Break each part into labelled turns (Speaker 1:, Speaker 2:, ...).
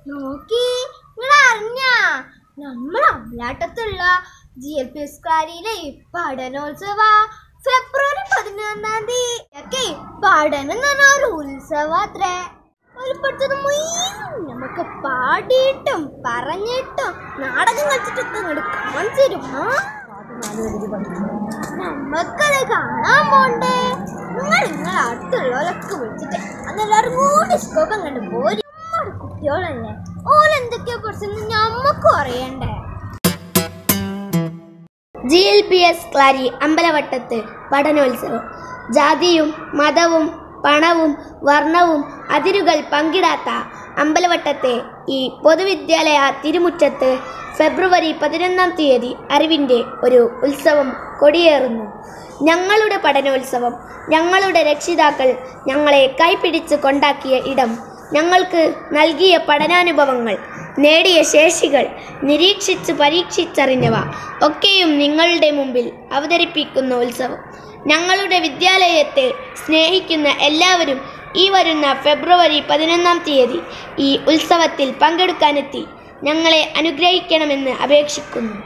Speaker 1: നോക്കി നിങ്ങൾ അറിഞ്ഞ നമ്മൾ അമ്പലാട്ടത്തുള്ള GLPS ക്ലാരിയിലെ പഠനോത്സവ ഫെബ്രുവരി 11-ാം തീയതി പഠനം എന്ന് പറഞ്ഞ ഒരു ഉത്സവ അത്രേ. ഒരുപക്ഷത് നമുക്ക് പാടിയിട്ടും പറഞ്ഞിട്ടും നാടകം കളിച്ചിട്ടൊക്കെ ഇങ്ങോട്ട് കാണിച്ചു തരും. നമ്മക്കത് കാണാൻ പോണ്ടേ? നിങ്ങൾ അടുത്തുള്ളവരൊക്കെ വിളിച്ചിട്ട് അന്നെല്ലാവരും കൂടി സ്കോപ്പ് കണ്ടു പോരും. നമ്മുടെ കുട്ടികളല്ലേ, ഓലെന്തൊക്കെയെ കുറിച്ചൊന്നും ഞമ്മക്കും അറിയണ്ടേ.
Speaker 2: GLPS ക്ലാരി അമ്പലവട്ടത്ത് പഠനോത്സവം. ജാതിയും മതവും പണവും വർണ്ണവും അതിരുകൾ പങ്കിടാത്ത അമ്പലവട്ടത്തെ ഈ പൊതുവിദ്യാലയ തിരുമുറ്റത്ത് ഫെബ്രുവരി 11-ാം തീയതി അറിവിൻ്റെ ഒരു ഉത്സവം കൊടിയേറുന്നു. ഞങ്ങളുടെ പഠനോത്സവം, ഞങ്ങളുടെ രക്ഷിതാക്കൾ ഞങ്ങളെ കൈപിടിച്ച് കൊണ്ടാക്കിയ ഇടം, ഞങ്ങൾക്ക് നൽകിയ പഠനാനുഭവങ്ങൾ, നേടിയ ശേഷികൾ, നിരീക്ഷിച്ച് പരീക്ഷിച്ചറിഞ്ഞവ ഒക്കെയും നിങ്ങളുടെ മുമ്പിൽ അവതരിപ്പിക്കുന്ന ഉത്സവം. ഞങ്ങളുടെ വിദ്യാലയത്തെ സ്നേഹിക്കുന്ന എല്ലാവരും ഈ വരുന്ന ഫെബ്രുവരി 11-ാം തീയതി ഈ ഉത്സവത്തിൽ പങ്കെടുക്കാനെത്തി ഞങ്ങളെ അനുഗ്രഹിക്കണമെന്ന് അപേക്ഷിക്കുന്നു.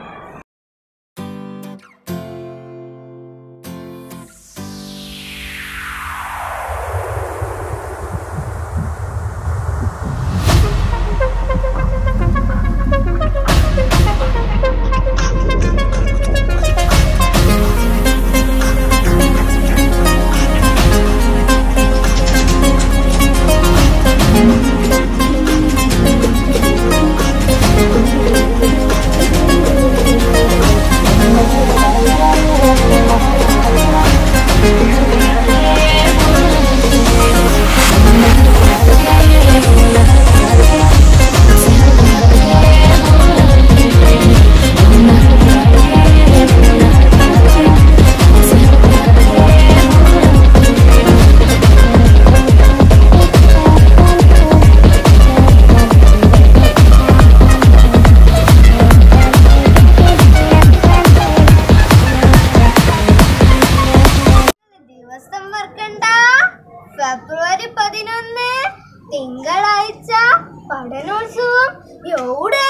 Speaker 1: ഫെബ്രുവരി 11 തിങ്കളാഴ്ച പഠനോത്സവം എവിടെ?